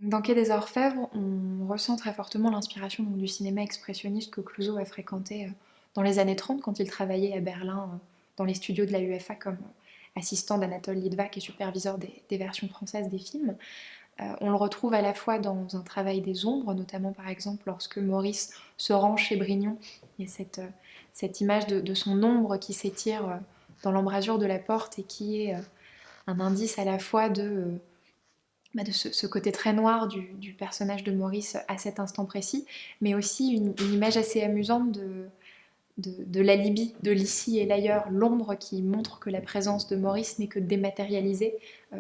Dans Quai des Orfèvres, on ressent très fortement l'inspiration donc, du cinéma expressionniste que Clouzot a fréquenté dans les années 30 quand il travaillait à Berlin dans les studios de la UFA comme assistant d'Anatole Litvak et superviseur des versions françaises des films. On le retrouve à la fois dans un travail des ombres, notamment par exemple lorsque Maurice se rend chez Brignon. Il y a cette image de son ombre qui s'étire dans l'embrasure de la porte et qui est un indice à la fois de ce côté très noir du personnage de Maurice à cet instant précis, mais aussi une image assez amusante de la Libye, de l'ici et l'ailleurs, l'ombre qui montre que la présence de Maurice n'est que dématérialisée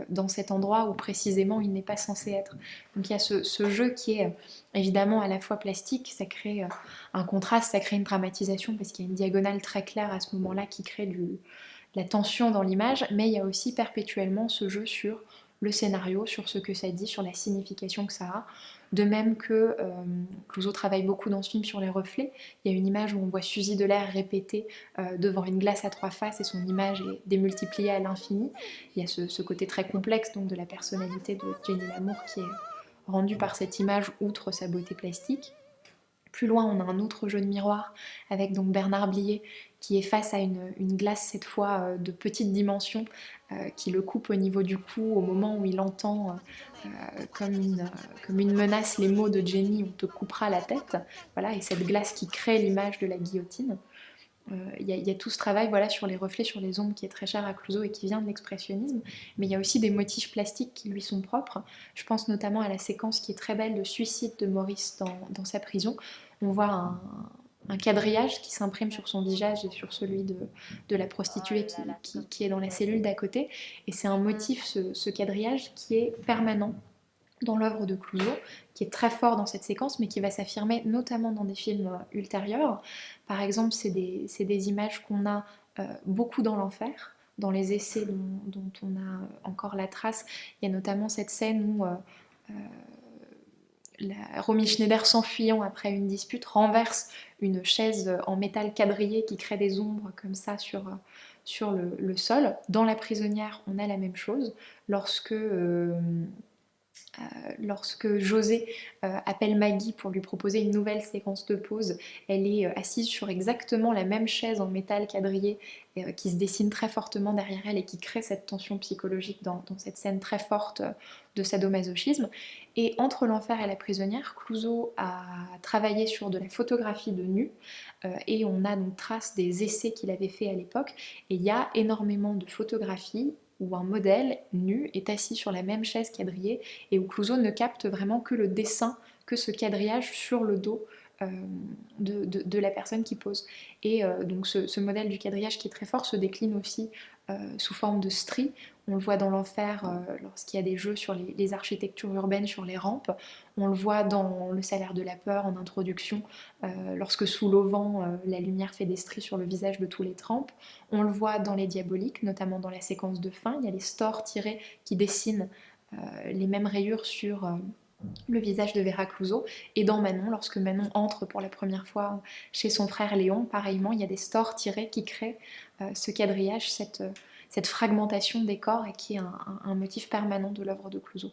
dans cet endroit où précisément il n'est pas censé être. Donc il y a ce jeu qui est évidemment à la fois plastique, ça crée un contraste, ça crée une dramatisation parce qu'il y a une diagonale très claire à ce moment-là qui crée la tension dans l'image, mais il y a aussi perpétuellement ce jeu sur le scénario, sur ce que ça dit, sur la signification que ça a. De même que Clouzot travaille beaucoup dans ce film sur les reflets. Il y a une image où on voit Suzy Delair répéter devant une glace à trois faces et son image est démultipliée à l'infini. Il y a ce côté très complexe donc, de la personnalité de Jenny Lamour qui est rendu par cette image outre sa beauté plastique. Plus loin, on a un autre jeu de miroir avec donc Bernard Blier qui est face à une glace cette fois de petite dimension qui le coupe au niveau du cou au moment où il entend comme une menace les mots de Jenny on te coupera la tête. Voilà, et cette glace qui crée l'image de la guillotine. Il y a tout ce travail voilà, sur les reflets, sur les ombres qui est très cher à Clouzot et qui vient de l'expressionnisme, mais il y a aussi des motifs plastiques qui lui sont propres. Je pense notamment à la séquence qui est très belle de suicide de Maurice dans sa prison. On voit un quadrillage qui s'imprime sur son visage et sur celui de la prostituée qui est dans la cellule d'à côté. Et c'est un motif, ce quadrillage, qui est permanent dans l'œuvre de Clouzot, qui est très fort dans cette séquence, mais qui va s'affirmer notamment dans des films ultérieurs. Par exemple, c'est des images qu'on a beaucoup dans l'enfer, dans les essais dont on a encore la trace. Il y a notamment cette scène où Romy Schneider, s'enfuyant après une dispute, renverse une chaise en métal quadrillé qui crée des ombres comme ça sur le sol. Dans La prisonnière, on a la même chose. Lorsque José appelle Maggie pour lui proposer une nouvelle séquence de pause, elle est assise sur exactement la même chaise en métal quadrillé qui se dessine très fortement derrière elle et qui crée cette tension psychologique dans cette scène très forte de sadomasochisme. Et entre l'enfer et la prisonnière, Clouzot a travaillé sur de la photographie de nu et on a donc trace des essais qu'il avait fait à l'époque. Et il y a énormément de photographies où un modèle nu est assis sur la même chaise quadrillée et où Clouzot ne capte vraiment que le dessin, que ce quadrillage sur le dos de la personne qui pose. Et donc ce modèle du quadrillage qui est très fort se décline aussi sous forme de stries. On le voit dans l'enfer lorsqu'il y a des jeux sur les architectures urbaines, sur les rampes. On le voit dans Le salaire de la peur en introduction, lorsque sous l'auvent, la lumière fait des stries sur le visage de tous les trampes. On le voit dans Les Diaboliques, notamment dans la séquence de fin. Il y a les stores tirés qui dessinent les mêmes rayures sur le visage de Vera Clouzot. Et dans Manon, lorsque Manon entre pour la première fois chez son frère Léon, pareillement, il y a des stores tirés qui créent ce quadrillage, cette fragmentation des corps et qui est un motif permanent de l'œuvre de Clouzot.